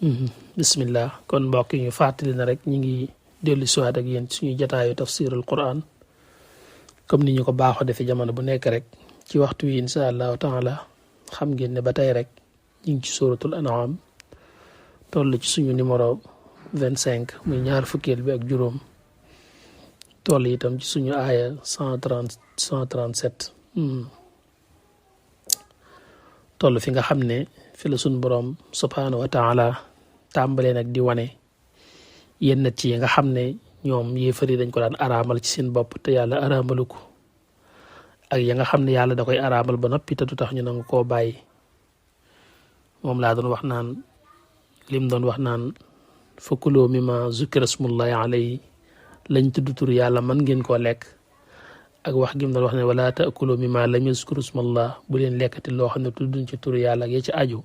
bismillah kon mbokk yi ñu fàttali na rek ñi ngi dellu siwaat ak yéen suñu jataayu tafsirul quran comme ni ñu ko baaxoo defee jamono bu nekk rek ci waxtu wi insha allahu taala xam ngeen ne ba tey rek ñu ngi ci suratul an'am toll ci suñu numéro 25 muy ñaar fukkeel bi ak juróom toll itam ci suñu aaya 137 toll fi nga xam ne fi la suñu borom subhanahu wa taala tàmbalee nag di wane yenn ci yi nga xam ne ñoom yéefar yi dañ ko daan araamal ci seen bopp te yàlla araamalu ko ak ya nga xam ne yàlla da koy araamal ba noppi te du tax ñu nangu koo bàyyi moom laa doon wax naan lim doon wax naan fakuloo mimma zukira smullahi alayhi lañ tudd tur yàlla mën ngeen koo lekk ak wax gi mu doon wax ne wala taakulu mimma lam yazkuru smallah bu leen lekkati loo xam ne tudduñ ci tur yàlla ak ya ci aju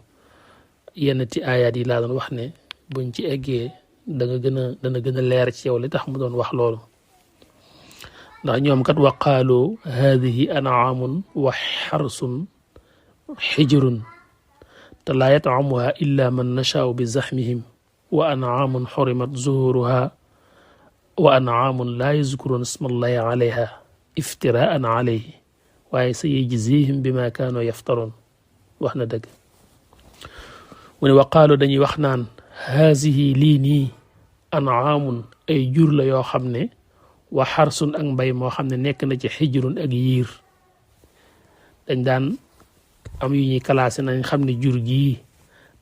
yenn ci aayaat yi laa doon wax ne buñ ci eggee dana gën a leer ci yow li tax mu doon wax loolu ndax ñoom kat waqaalu haadihi an'aamun wa xarsun xijrun te laa yat'amuha illa man nashaau bi zaxmihim wa an'aamun xurimat zuhuruha wa an'aamun laa yazkuruuna smallahi alayha iftiraan alayhi waaye sa yajzihim bima kaanu yaftaroon wax na dëgg mu ne waqaalu dañuy wax naan haasihi lii nii an'aamun ay jur la yoo xam ne wa xarsun ak mbay moo xam ne nekk na ci xijrun ak yiir dañ daan am yu ñuy classé nañ xam ne jur gii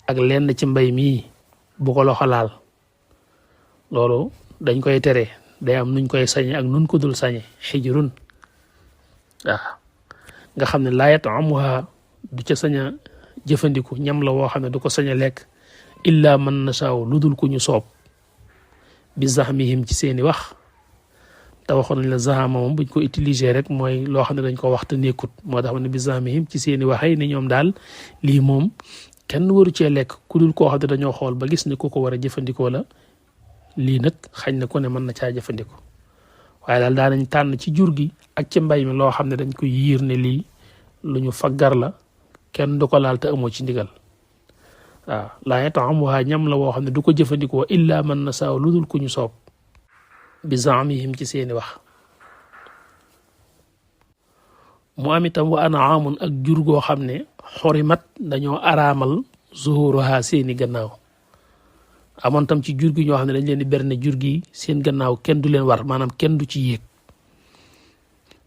ak lenn ci mbay mii bu ko loxo laal loolu dañ koy tere day am nuñ koy sañe ak nun ko dul sañe xijrun waaw nga xam ne laa yat'amuha du ca sañ a jëfandiku ñam la woo xam ne du ko sañ a lekk illa man nasaaw lu dul ku ñu soob bi zahmihim ci seeni wax te waxoon nañ la zahama moom buñ ko utiliser rek mooy loo xam ne dañ ko wax te nekkut moo tax ne bi zahmihim ci seeni waxee ni ñoom daal lii moom kenn waru cee lekk ku dul koo xam ne dañoo xool ba gis ne ku ko war a jëfandikoo la lii nag xañ na ko ne mën na caa jëfandikoo waaye daal daanañ tànn ci jur gi ak ci mbay mi loo xam ne dañ ko yiir ne lii lu ñu faggar la kenn du ko laal te amoo ci ndigal waaw laa yat'amuha ñam la woo xam ne du ko jëfandikoo illa man nasaaw lu dul ku ñu soob bi zaamihim ci seeni wax mu am itam wa an'aamun ak jur goo xam ne xorimat dañoo araamal zuhuruha seeni gannaaw amoon tam ci jur gi ñoo xam ne dañ leen di berne jur gi seen gannaaw kenn du leen war maanaam kenn du ci yéeg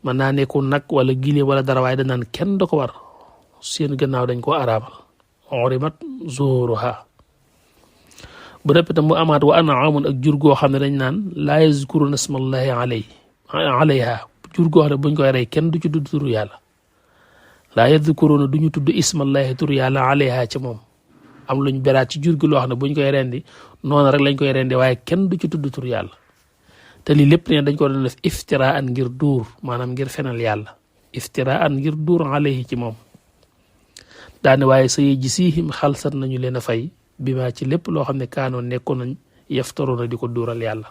mën naa nekkoon nag wala gileem wala dara waaye danaan kenn du ko war seen gannaaw dañ ko araamal xorimat zuhuruha bu rëpp tam mu amaat wa an'aamun ak jur goo xam ne dañ naan laa yazkuruna smallahi alayha jur goo xam ne buñ koy rey kenn du ci tudd turu yàlla laa yazkuruna du ñu tudd ismallahi turu yàlla alayha ca moom am luñ beraat ci jur gi loo xam ne buñ koy rendi noonu rek lañ koy rendi waaye kenn du ci tudd turu yàlla te lii lépp ne dañ ko doon def iftiraan ngir duur maanaam ngir fenal yàlla iftiraan ngir duur alayhi ci moom daane waaye sa yajzihim xalsat nañu leen a fay bi maa ci lépp loo xam ne kaanoon nekkoon nañ yaftaroona di ko duural yàlla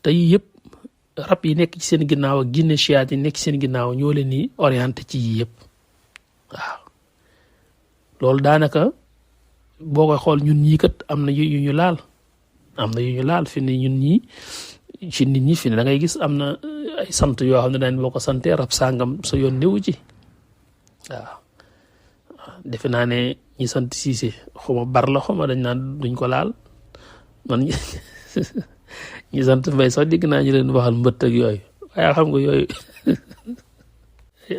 te yii yëpp rab yi nekk ci seen ginnaaw ak jinne chiyaat yi nekk ci seen ginnaaw ñoo leen ni orienté ci yii yëpp waaw loolu daanaka boo koy xool ñun ñii kat am na yu ñu laal fi ne ñun ñii ci nit ñi fi ne da ngay gis am na ay sant yoo xam ne daan boo ko santee rab sàngam sa yoon newu ci waaw defe naa ne ñi sant siise xuma bar la xuma dañ naan duñ ko laal man ñi sant mbay sax dégg naa ñu leen waxal mbëtt ak yooyu waaye xam nga yooyu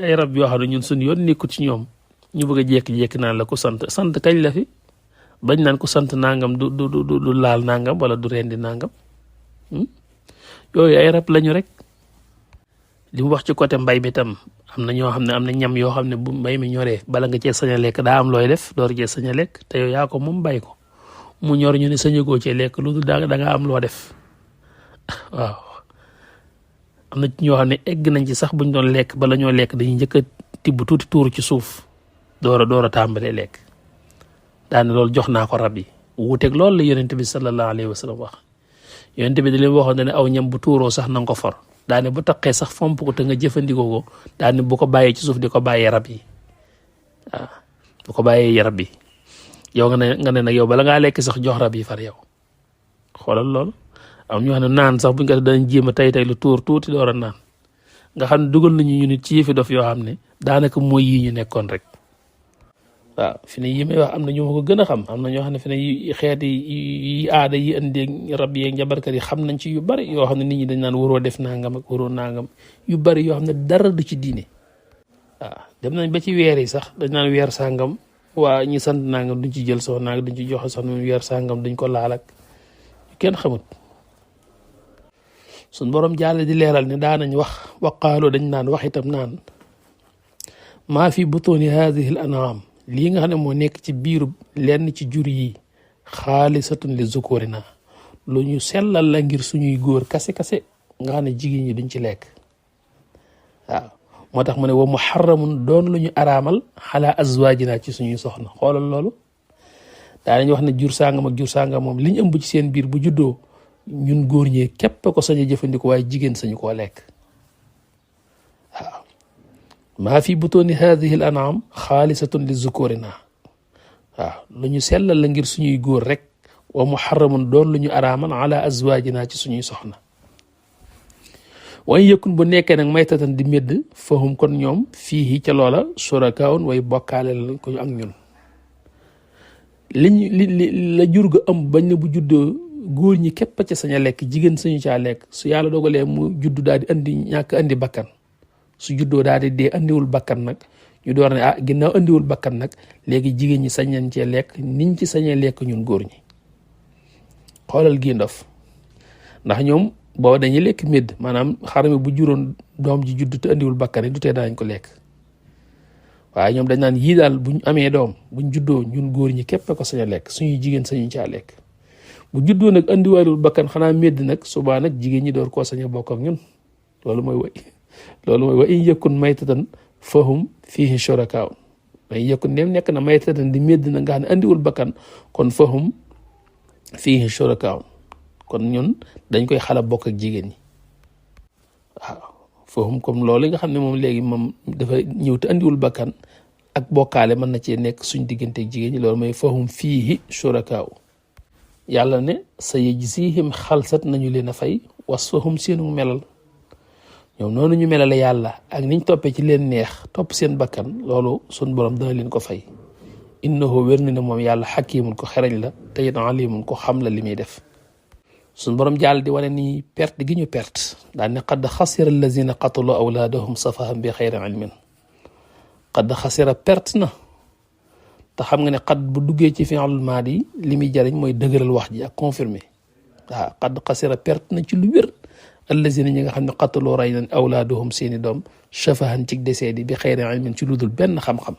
ay rab yoo xam ne ñun suñu yoon nekkut ci ñoom ñu bëgg a jékki-jékki naan la ko sant kañ la fi bañ naan ko sant nangam du laal nangam wala du rendi nangam yooyu ay rab lañu rek li mu wax ci côté mbay mi tam am na ñoo xam ne am na ñam yoo xam ne bu mbay mi ñoree bala nga cee sañ a lekk daa am looy def door cee sañ a lekk te yow yaa ko moom bay ko mu ñor ñu ne sañagoo cee lekk lu dul da nga am loo def waaw am na ñoo xam ne egg nañ ci sax buñ doon lekk bala ñoo lekk dañuy njëkk a tibb tuuti tuuru ci suuf door a tàmbalee lekk daane loolu jox naa ko rab yi wuuteeg loolu la yonent bi sallallahu alayhi wa sallam wax yonent bi da leen waxoon ne aw ñam bu tuuroo sax na nga ko for daane bu taqee sax fomp ko te nga jëfandikoo ko daane bu ko bàyyee ci suuf di ko bàyyee rab yi waaw bu ko bàyyee rab yi yow nga ne nag yow bala ngaa lekk sax jox rab yi far yow xoolal loolu. am ñu xam ne naan sax buñ ko danañ jéem a tey lu tuur tuuti door a naan nga xam ne dugal nañu ñu nit ci yëfi dof yoo xam ne daanaka mooy yii ñu nekkoon rek. waaw fi ne yi may wax am na ñu ma ko gën a xam am na ñoo xam ne fi ne xeeti yi aada yi indi rab yeeg njabarkat yi xam nañ ci yu bari yoo xam ne nit ñi dañ naan waroo def nangam ak waroo nangam yu bari yoo xam ne dara du ci diine. waaw dem nañ ba ci weer yi sax dañ naan weer sàngam waa ñi sant nangam duñ ci jël soxna duñ ci joxe soxna weer sàngam duñ ko laal ak kenn xamut. suñ borom jàll di leeral ne daanañ wax waqaaloo dañ naan wax itam naan maa fi butuuni haadihi al an'aam lii nga xam ne moo nekk ci biiru lenn ci jur yi xaalisatun li zukurina lu ñu sellal la ngir suñuy góor kase nga xam ne jigéen ñi duñ ci lekk. waaw moo tax mu ne wa muharramun doon lu ñu araamal xalaa azwaajina ci suñuy soxna xoolal loolu. daanañ wax ne jur sàngam ak jur sàngam moom liñ ëmb ci seen biir bu juddoo ñun góor ñee képp ko sañ a jëfandikoo waaye jigéen sañu koo lekk. waaw maa fi butuuni haadihi al an'aam xaalisatun li zukurina waaw lu ñu sellal la ngir suñuy góor rek wa muharramun doon lu ñu araamal ala azwaajina ci suñuy soxna. way yëkkun bu nekkee nag maytatan di médd fahum kon ñoom fii ca loola surakaawun way bokkaale la ko ak ñun. li la jur ga ëmb bañ ne bu juddoo góor ñi képp ca sañ a lekk jigéen sañu caa lekk su yàlla dogalee mu juddu daal di andi ñàkk andi bakkan su juddoo daal di dee andiwul bakkan nag ñu door ne ginnaaw andiwul bakkan nag léegi jigéen ñi sañ nañ cee lekk niñ ci sañee lekk ñun góor ñi. xoolal gi ndof ndax ñoom booba dañuy lekk médd maanaam xarami bu juróon doom ji juddu te andiwul bakkan yi du tee daañ ko lekk waaye ñoom dañ naan yii daal buñ amee doom buñ juddoo ñun góor ñi képp ko sañ a lekk suñuy jigéen sañu caa lekk. bu juddoo nag andiwaalul bakkan xanaa médd nag subaa nag jigéen ñi door koo sañ a bokk ak ñun loolu mooy wa in yakun maytatan fahum fihi shurakaa'u wa in yakun dem nekk na maytatan di médd na nga xam ne andiwul bakkan kon fahum fihi shurakaa'u kon ñun dañ koy xala bokk ak jigéen ñi. waaw fahum comme loolu nga xam ne moom léegi moom dafa ñëw te andiwul bakkan ak bokkaale mën na cee nekk suñ diggante ak jigéen ñi loolu mooy fahum fihi shurakaa'u. yàlla ne sa yajzihim xalsat nañu leen a fay wasfahum seenu melal ñoom noonu ñu melale yàlla ak niñ toppee ci leen neex topp seen bakkan loolu sun borom dana leen ko fay. innahu wér na ne moom yàlla xakimun ko xereñ la te it alimun ko xam la li muy def. sun borom jàll di wane ni perte gi ñu perte daan ne qad xasira allazina qatalu awlaadahum safahan bi xayri ilmin qad xasira perte na. te xam nga ne xad bu duggee ci fi'lul maadi li muy jariñ mooy dëgëral wax ji ak confirmer waaw xad xasira perte na ci lu wér allazina ñi nga xam ne qataloo rey nañ awlaaduhum seeni doom safahan ci desee di bi xayri ilmin ci lu dul benn xam-xam.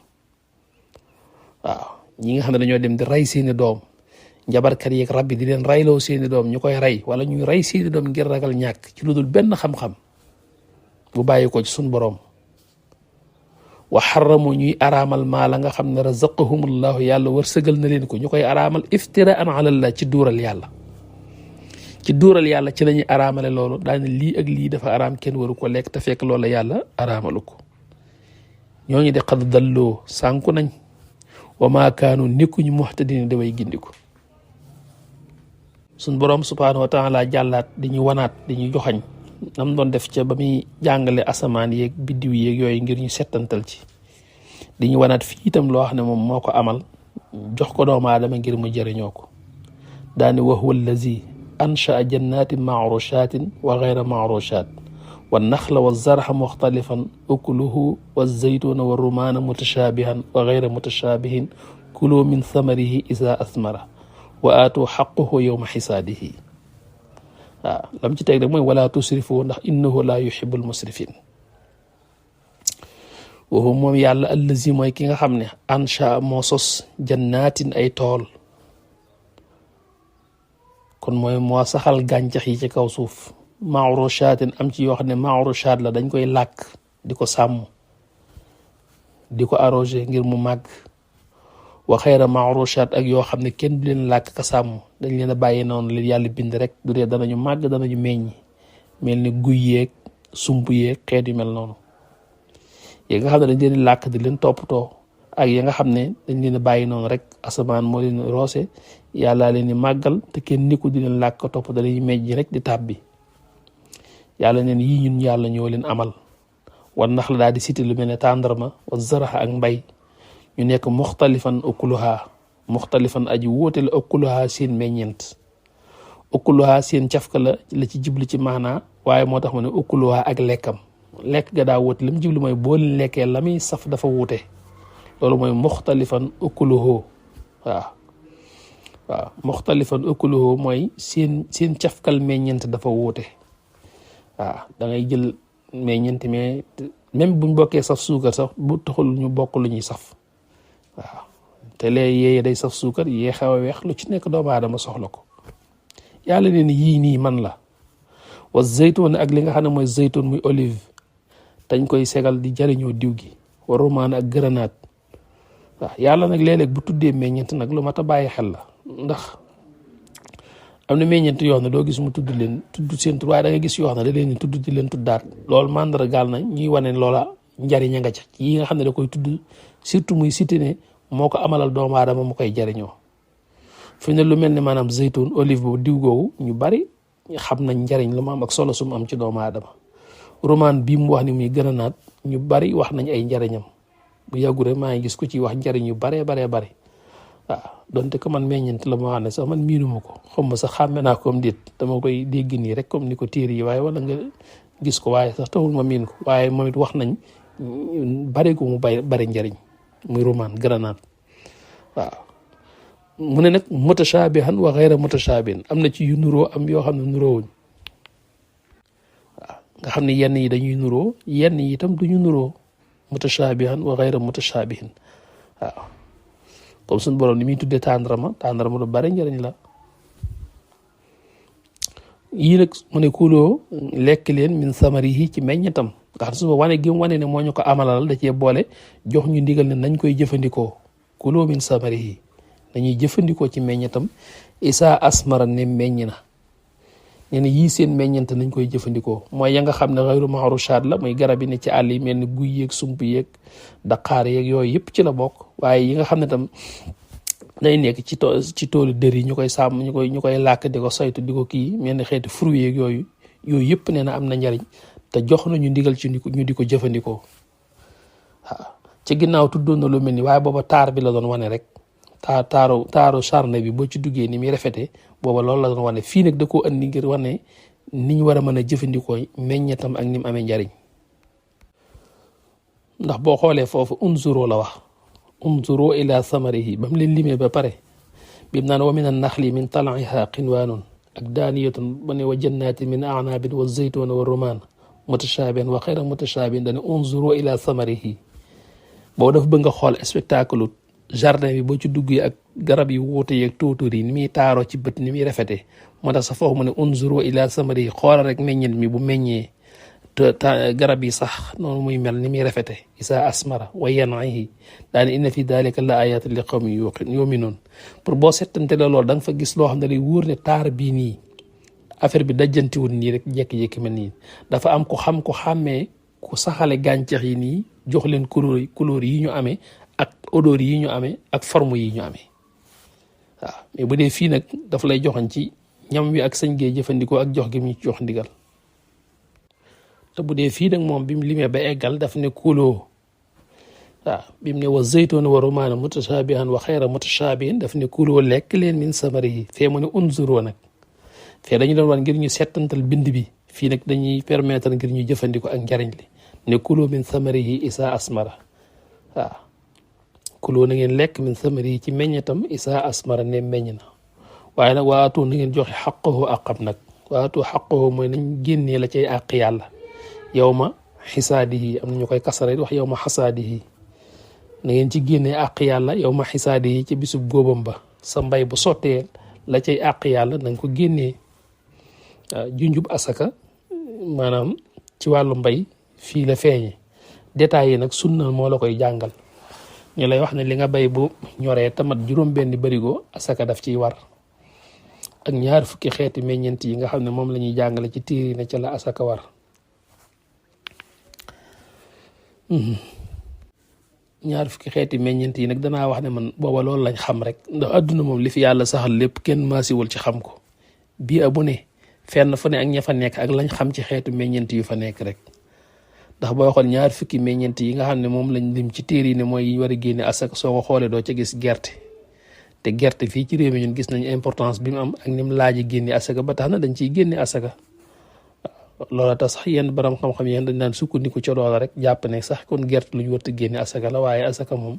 waaw ñi nga xam ne dañoo dem di rey seeni doom njabarkat yeeg rab yi di leen reyloo seeni doom ñu koy rey wala ñuy rey seeni doom ngir ragal ñàkk ci lu dul benn xam-xam bu bàyyi ko ci suñ boroom. wa xaramu ñuy araamal maa la nga xam ne razaqahumullahu yàlla wërsëgal na leen ko ñu koy araamal iftiraan alallah ci duural yàlla ci lañuy araamale loolu daane lii ak lii dafa araam kenn waru ko lekk te fekk loola yàlla araamalu ko. ñooñu de xad dalloo sànku nañ wa maa kaanu nekkuñu muhtadin daway gindiku. suñ boroom subhaanahu wa taala jàllaat di ñu wanaat di ñu joxañ nam doon def ca ba muy jàngale asamaan yeeg biddiw yeeg yooyu ngir ñu settantal ci di ñu wanaat fii itam loo xam ne moom moo ko amal jox ko doomu aadama ngir mu jëriñoo ko. daani wa huwa allazi anshaa jannatin maarushatin wa gayra maarushat wa naxla wa zarxa muxtalifan ukuluhu wa zaytuna wa rumaana mutashabihan wa gayra mutashabihin kulu min samarihi isa asmara wa aatu xaquhu yowma xisaadihi. waaw lam ci teg rek mooy wala tusrifu ndax innahu la yuhibbul musrifin. wa moom yàlla allazi mooy ki nga xam ne ansha moo sos jannatin ay tool kon mooy moo saxal gàncax yi ci kaw suuf maarushatin am ci yoo xam ne maarushat la dañ koy làkk di ko sàmm di ko arrosé ngir mu màgg wa xayra maarushat ak yoo xam ne kenn du leen làkk ka sàmm dañ leen a bàyyi noonu leen yàlla bind rek du dee danañu màgg danañu meññ mel ni guy yeeg sump yeeg xeet yu mel noonu yi nga xam ne dañ leen làkk di leen toppatoo ak ya nga xam ne dañ leen a bàyyi noonu rek asamaan moo leen roose yàlla leen di màggal te kenn ni ko di leen làkk topp da lay mejj rek di tàbbi yàlla neen yii ñun yàlla ñoo leen amal wan nax la daal di cité lu mel ne tàndarma wa zaraxa ak mbay ñu nekk muxtalifan ukuluha muxtalifan aji wóote la ukuluha seen meññeent ukuluha seen cafka la ci jiblu ci maanaa waaye moo tax ma ne ukuluha ak lekkam lekk ga daa wóote li mu jiblu mooy boo leen lekkee la muy saf dafa wuute loolu mooy muxtalifan ukuluhu waaw muxtalifan ukuluhu mooy seen cafkal meññeent dafa wuute waaw da ngay jël meññeent mais même buñ bokkee saf suukar sax bu taxul ñu bokk lu ñuy saf waaw te lee yee day saf suukar yee xaw a weex lu ci nekk doomu aadama soxla ko yàlla ne ni yii nii man la wa zeytoon ak li nga xam ne mooy zeytoon muy olive dañ koy segal di jariñoo diw gi wa romaan ak grenade waaw yàlla nag léeg-léeg bu tuddee meññeent nag lu mat a bàyyi xel la ndax am na meññeent yoo xam ne doo gis mu tudd leen tudd seen tur waaye da nga gis yoo xam ne da leen tudd di leen tuddaat loolu màndargaal na ñuy wane loola njariñ a nga ca yi nga xam ne da koy tudd surtout muy cité ne moo ko amalal doomu aadama mu koy jariñoo fi ne lu mel ne maanaam zeytun olive boobu diw googu ñu bari xam nañ njariñ lu mu am ak solo su mu am ci doomu aadama roman bii mu wax ni muy gën a naat ñu bari wax nañ ay njariñam bu yàggu rek maa ngi gis ku ci wax njariñ yu baree bari waaw donte ko man meññeent la moo xam ne sax man miinuma ko xam ma sax xàmme naa ko am déet dama koy dégg nii rek comme ni ko téere yi waaye wala nga gis ko waaye sax taxul ma miin ko waaye moom it wax nañ bari ko mu bari njariñ muy roman grenade waaw mu ne nag mutashabihan wa ghayra mutashabihin am na ci yu nuroo am yoo xam ne nuroowuñ waaw nga xam ne yenn yi dañuy nuroo yenn yi itam duñu nuroo mutashabihan wa ghayra mutashabihin waaw comme suñu borom ni muy tuddee tàndarma lu bari njëriñ la yii nag mu ne kuloo lekk leen min samarihi ci meññetam nga xam suba wane gi mu wane ne moo ñu ko amalal da cee boole jox ñu ndigal ne nañ koy jëfandikoo kuloo min samarihi dañuy jëfandikoo ci meññetam isa asmara ne meññ na nee na yii seen meññent nañ koy jëfandikoo mooy ya nga xam ne xayru mahrushaat la muy garab yi ne ci àll yi mel ni guy yeeg sump yeeg daqaar yeeg yooyu yëpp ci la bokk waaye yi nga xam ne tam day nekk ci toolu dër yi ñu koy sàmm ñu koy làkk di ko saytu di ko kii mel ni xeeti fruit yeeg yooyu yëpp nee na am na njariñ te jox nañu ndigal ci ñu di ko jëfandikoo waaw ci ginnaaw tuddoon na lu mel ni waaye booba taar bi la doon wane rek taaru charne bi boo ci duggee ni muy rafetee booba loolu la doon wane fii nag da koo andi ngir wane ni ñu war a mën a jëfandikoo meññetam ak ni mu amee njariñ ndax boo xoolee foofu unzuru la wax unzuru ila samarihi ba mu leen limee ba pare bim naan wa min an naxli min talaiha qinwaanun ak daaniyatun ba ne wa jannatin min a'nabin wa zaytun wa rumaan mutashabihan wa xayra mutashabihin dane unzuru ila samarihi boo daf bëgg nga xool spectacle jardin bi boo ci duggee ak garab yi wuute yeeg tóotóor yi ni muy taaroo ci bët ni muy rafetee moo tax sa foofu mu ne unzuru ila samarihi xoolal rek meññet mi bu meññee te garab yi sax noonu muy mel ni muy rafete isa asmara wa yan'ihi daane inna fi dalika la ayatin li qawmin yu'minun pour boo settante la loolu da nga fa gis loo xam ne lay wóor ne taar bii nii affaire bi dajjantiwul nii rek jékki-jékki mel nii dafa am ko xam ko xàmmee ku saxale gàncax yi nii jox leen couleur yi ñu amee ak odeur yi ñu amee ak forme yi ñu amee waaw mais bu dee fii nag dafa lay joxañ ci ñam wi ak sañ gee jëfandikoo ak jox gi mu jox ndigal te bu dee fii nag moom bi mu limee ba eggal daf ne kuloo waaw bi mu ne wa zaytuna wa rumaana mutashabihan wa xayra mutashabihin daf ne kuloo lekk leen min samarihi fee mu ne unzuroo nag fee dañu doon wan ngir ñu settantal bind bi fii nag dañuy permettre ngir ñu jëfandikoo ak njariñ li ne kuloo min samarihi isa asmara waaw kuloo na ngeen lekk min samarihi ci meññetam isa asmara ne meññ na waaye nag waatu na ngeen joxe xaqahu àqam nag waatu xaqahu mooy nañ génnee la cay àq yàlla yow ma xisaadihi am na ñu koy kasara wax yow ma xasaadihi na ngeen ci génnee àq yàlla yow ma xisaadihi ci bisub góobam ba sa mbay bu sottee la cay àq yàlla na nga ko génnee junjub asaka maanaam ci wàllu mbay fii la feeñe détails yi nag sunna moo la koy jàngal ñu lay wax ne li nga bay bu ñoree tamat juróom-benn barigo asaka daf ciy war ak ñaar fukki xeeti meññeent yi nga xam ne moom la ñuy jàngale ci tiir ne ca la asaka war ñaar fukki xeeti meññent yi nag danaa wax ne man booba loolu lañ xam rek ndax adduna moom li fi yàlla saxal lépp kenn maasiwul ci xam ko bii bu ne fenn fu ne ak ña fa nekk ak lañ xam ci xeetu meññent yu fa nekk rek ndax booy xool ñaar fukki meññent yi nga xam ne moom lañ lim ci téere yi ne mooy yi war a génne asaka soo ko xoolee doo ca gis gerte te gerte fii ci réew mi ñun gis nañ importance bi mu am ak ni mu laaji génne asaka ba tax na dañ ciy génne asaka loola tax sax yenn borom xam-xam yéen dañ daan sukkandiku ca loola rek jàpp ne sax kon gerte lu ñu war a génne asaka la waaye asaka moom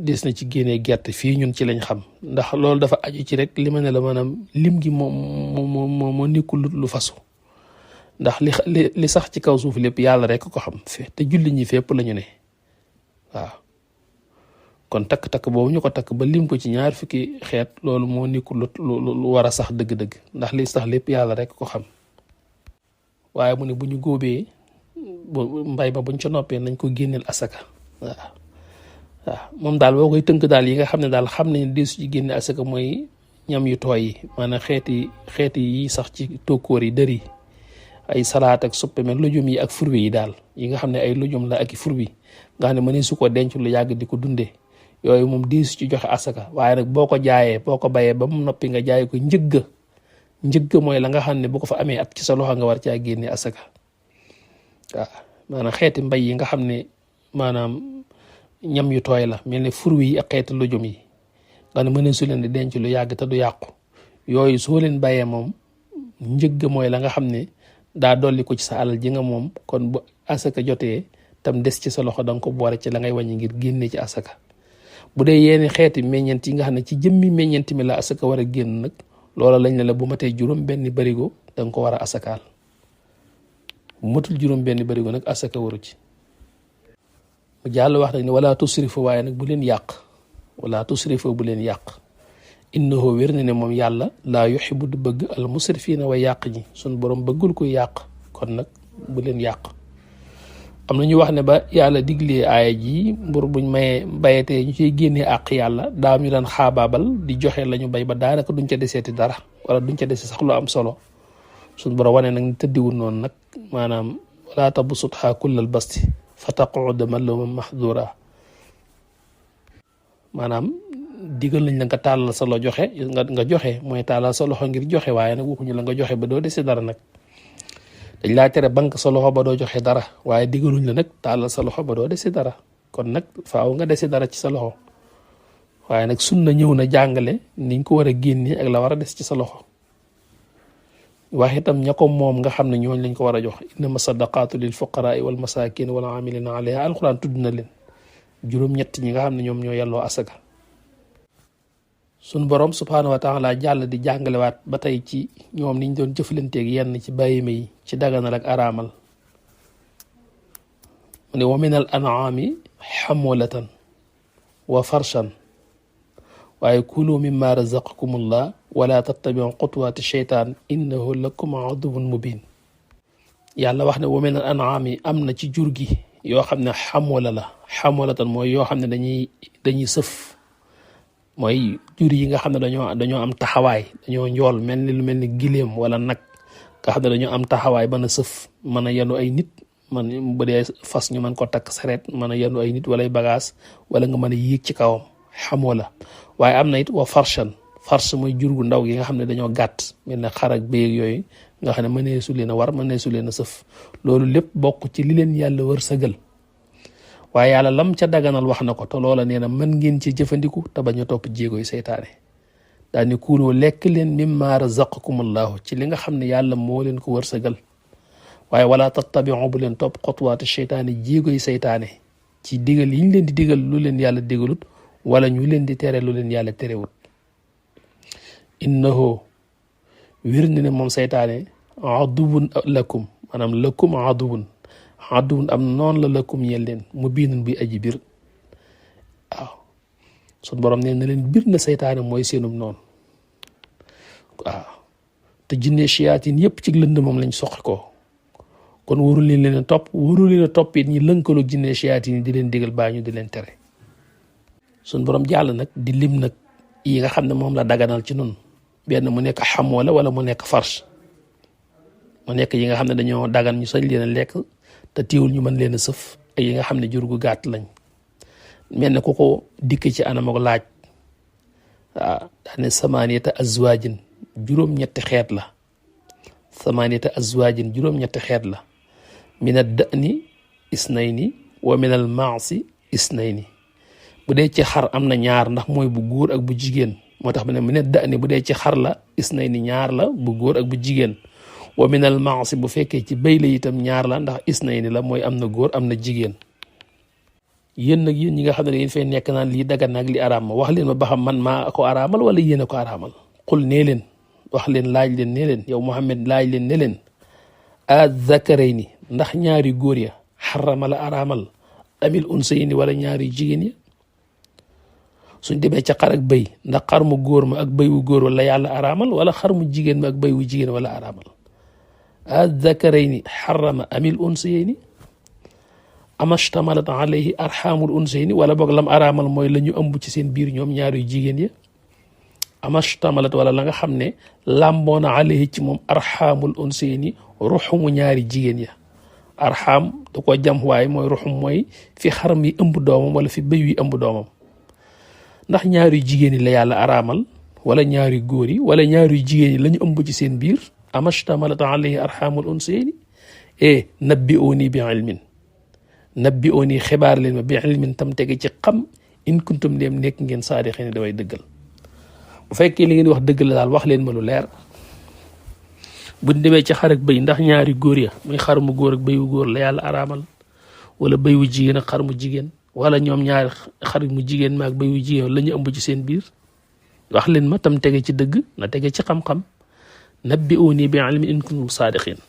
des na ci génnee gerte fii ñun ci lañ xam ndax loolu dafa aju ci rek li ma ne la maanaam lim gi moo nekkul lu fasu ndax li sax ci kaw suuf lépp yàlla rek ko xam te julli ñi fépp la ñu ne waaw kon takk-takk boobu ñu ko takk ba lim ko ci ñaar fukki xeet loolu moo nekkul lu war a sax dëgg-dëgg ndax li sax lépp yàlla rek ko xam waaye mu ne bu ñu góobee mbay ba buñ ca noppee nañ ko génneel asaka waaw moom daal boo koy tënk daal yi nga xam ne daal xam nañ deesu ci génne asaka mooy ñam yu tooy yi maanaam xeeti yi sax ci tokkóor yi dër yi ay salaat ak suppe meg lujum yi ak furwi yi daal yi nga xam ne ay lujum la ak i furwi nga xam ne mëne su ko denc lu yàgg di ko dundee yooyu moom deesu ci joxe asaka waaye nag boo ko jaayee boo ko bayee ba mu noppi nga jaay ko njëgg mooy la nga xam ne bu ko fa amee at ci sa loxo nga war caa génne asaka waaw maanaam xeeti mbay yi nga xam ne maanaam ñam yu tooy la mel ne furwi yi ak xeeti lujum yi nga ne mëne su leen di denc lu yàgg te du yàqu yooyu soo leen bayee moom njëgg mooy la nga xam ne daa dolli ko ci sa alal ji nga moom kon bu asaka jotee tam des ci sa loxo danga ko boole ci la ngay wàññi ngir génne ci asaka bu dee yenn xeeti meññent yi nga xam ne ci jëmmi meññent mi la asaka war a génn nag loola lañ ne la bu matee juróom benn barigo danga ko war a asakaal bu matul juróom benn barigo nag asaka waru ci mu jàll wax nag ne wala tusrifu waaye nag bu leen yàq wala tusrifu bu leen yàq innahu wér na ne moom yàlla laa yuxibu du bëgg al musrifina way yàq ñi suñ borom bëggul koy yàq kon nag bu leen yàq am na ñu wax ne ba yàlla diglee aaya ji mbur buñ mayee bayetee ñu ciy génnee àq yàlla daa ñu daan xaabaabal di joxe la ñu bay ba daanaka duñ ca deseeti dara wala duñ ca dese sax lu am solo suñ borom wane nag tëddiwul noonu nag maanaam wala tabsutha kullal basti fa taquda maluman mahdura maanaam digal nañ la nga tàllal sa loxo joxe nga joxe mooy tàllal sa loxo ngir joxe waaye nag waxuñu la nga joxe ba doo dese dara nag dañ laa tere banque sa loxo ba doo joxe dara waaye digaluñ la nag tàllal sa loxo ba doo dese dara kon nag faaw nga dese dara ci sa loxo waaye nag sunna ñëw na jàngale niñ ko war a génnee ak la war a des ci sa loxo wax itam ña ko moom nga xam ne ñooñ lañ ko war a jox innama sadaqaatu lil fuqaraai wal masakin wal amilina alayha alquran tudd na leen juróom-ñett ñi nga xam ne ñoom ñoo yelloo asaka suñ borom subhaanahu wa taala jàll di jàngalewaat ba tey ci ñoom niñ doon jëflanteeg yenn ci bàyyima yi ci daganal ak araamal mu ne wa min al an'aami xamulatan wa farshan waaye kulu mimma razaqakumullah wala tattabiu xutuwaati sheytaan innahu lakum aduwwun mubin yàlla wax ne wa min al an'aami am na ci jur gi yoo xam ne xamula la xamulatan mooy yoo xam ne dañuy sëf mooy jur yi nga xam ne dañoo am taxawaay dañoo njool mel ni lu mel ni giléem wala nag nga xam ne dañoo am taxawaay mën a sëf mën a yenu ay nit man bu dee fas ñu mën ko takk sareet mën a yenu ay nit wala ay bagage wala nga mën a yéeg ci kawam xamoo la waaye am na it wa farshan fars mooy jur gu ndaw gi nga xam ne dañoo gàtt mel ne xar ak béy yooyu nga xam ne mënee su leen a war mënee su leen a sëf loolu lépp bokk ci li leen yàlla wër sëgal waaye yàlla lam ca daganal wax na ko te loola nee na mën ngeen ci jëfandiku te bañ a topp jéego yi seytaane daani kuuloo lekk leen mimma razaqakumullahu ci li nga xam ne yàlla moo leen ko wërsëgal waaye wala tattabiu bu leen topp xotwaati seytaane jéego yi seytaane ci digal yi ñu leen di digal lu leen yàlla digalut wala ñu leen di tere lu leen yàlla terewut innahu wér na ne moom seytaane aduwun lakum maanaam lakum aduwun am noonu la lakum yel leen mu biinun bi aji bir waaw sun borom nee na leen bir na seytaane mooy seenum noonu waaw te jinne shayaatin yëpp ci lënd moom lañ soqi ko kon warul leen a topp warul leen a topp it ñi lënkaloo jinne shayaatin yi di leen digal baa ñu di leen tere sun borom jàll nag di lim nag yi nga xam ne moom la daganal ci nun benn mu nekk xamoo la wala mu nekk farce mu nekk yi nga xam ne dañoo dagan ñu sañ leen a lekk te tiiwul ñu mën leen a sëf ak yi nga xam ne jur gu gàtt lañ mel ne ku ko dikk ci anam ak laaj waaw daane samaaniyata azwaajin juróom-ñetti xeet la samaaniyata azwaajin juróom-ñetti xeet la min ad-da'ni isnayni wa min al-ma'si isnayni bu dee ci xar am na ñaar ndax mooy bu góor ak bu jigéen moo tax mu ne min ad-da'ni bu dee ci xar la isnayni ñaar la bu góor ak bu jigéen wa min al-ma'si bu fekkee ci béy la itam ñaar la ndax isnayni la mooy am na góor am na jigéen yéen nag yéen ñi nga xam ne yéen fay nekk naan lii dagan nag li araam ma wax leen ma ba xam man maa ko araamal wala yéen a ko araamal xul nee leen wax leen laaj leen ne leen yow Muhammad laaj leen ne leen az-zakarayni ndax ñaari góor ya xarama la araamal amil unsayni wala ñaari jigéen ya suñ demee ca xar ak béy ndax xar mu góor ma ak béy wu góor wala yàlla araamal wala xar mu jigéen ma ak béy wu jigéen wala araamal az-zakarayni xarama amil unsayni amashtamalat alayhi arhamul unsayni wala boog lam araamal mooy la ñu ëmb ci seen biir ñoom ñaari jigéen ya amashtamalat wala la nga xam ne làmboona alayhi ci moom arhamul unsayni ruxumu ñaari jigéen ya arham da ko jam waaye mooy ruxum mooy fi xaram yi ëmb doomam wala fi béy yi ëmb doomam ndax ñaari jigéen yi la yàlla araamal wala ñaari góor yi wala ñaari jigéen yi la ñu ëmb ci seen biir amashtamalat alayhi arhamul unsayni nabbi'uni bi ilmin nabbi'uni xibaar leen ma bi ilmin tam tege ci xam in kuntum dem nekk ngeen saadiqiin ne damay dëggal bu fekkee li ngeen wax dëgg la daal wax leen ma lu leer buñ demee ci xar ak béy ndax ñaari góor ya muy xar mu góor ak béy wu góor la yàlla araamal wala béy wu jigéen ak xar mu jigéen wala ñoom ñaari xar mu jigéen ma ak béy wu jigéen la ñu ëmb ci seen biir wax leen ma tam tege ci dëgg na tege ci xam-xam nabbi'uni bi ilmin in kuntum saadiqiin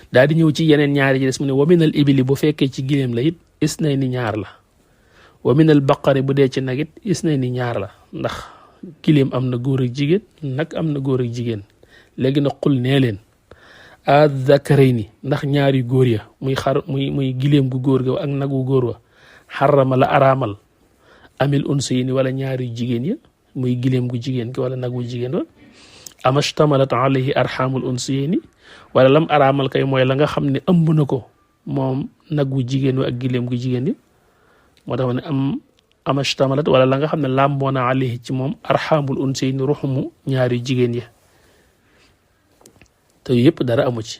daal di ñëw ci yeneen ñaari ji des mu ne wa minal ibili bu fekkee ci giléem la it isnayni ñaar la wa minal baqari bu dee ci nag it isnayni ñaar la ndax giléem am na góor ak jigéen nag am na góor ak jigéen léegi nag xul nee leen az-zakarayni ndax ñaari góor ya muy xar muy giléem gu góor ga ak nag wu góor wa xarama la araamal amil unsayni wala ñaari jigéen ya muy giléem gu jigéen gi wala nag wu jigéen wa amashtamalat alayhi arhamul unsayni wala lam araamal kay mooy la nga xam ne ëmb na ko moom nag wu jigéen wi ak giléem gu jigéen yi moo tax ne amashtamalat wala la nga xam ne làmboona alayhi ci moom arhamul unsayni ruxumu ñaari jigéen ya te yëpp dara amu ci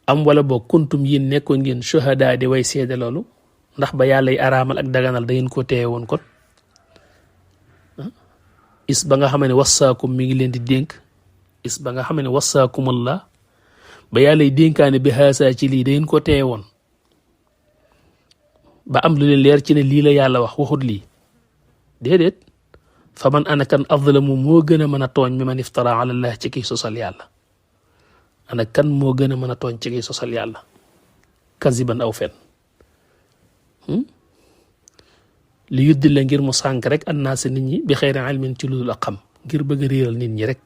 am wala boog kuntum yéen nekkoon ngeen shuhada di way seede loolu ndax ba yàlla y araamal ak daganal da ngeen ko teewe woon kon is ba nga xam ne wasaakum mi ngi leen di dénk is ba nga xam ne wasaakumullah ba yàlla y dénkaane bi xaasaa ci lii da ngeen ko teewe woon ba am lu leen leer ci ne lii la yàlla wax waxut lii déedéet fa man ana kan azlamu moo gën a mën a tooñ mi man iftara ala allah ci kiy sosal yàlla ana kan moo gën a mën a tooñ ci kiy sosal yàlla kaziban aw fen li yuddi la ngir mu sànk rek annaasi nit ñi bi xeyri ilmin ci lu dul ak xam ngir bëgg a réeral nit ñi rek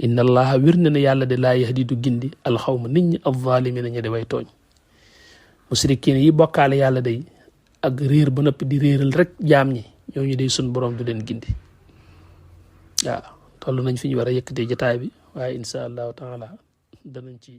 inna allaha wir na ne yàlla de laa yahdi du gindi alxawma nit ñi alzaalimina ñi de way tooñ musrikiin yi bokkaale yàlla day ak réer ba noppi di réeral rek jaam ñi ñooñu day sun borom du leen gindi waaw toll nañ fi ñu war a yëkkatee jotaay bi waaye insha allahu taala danañ ci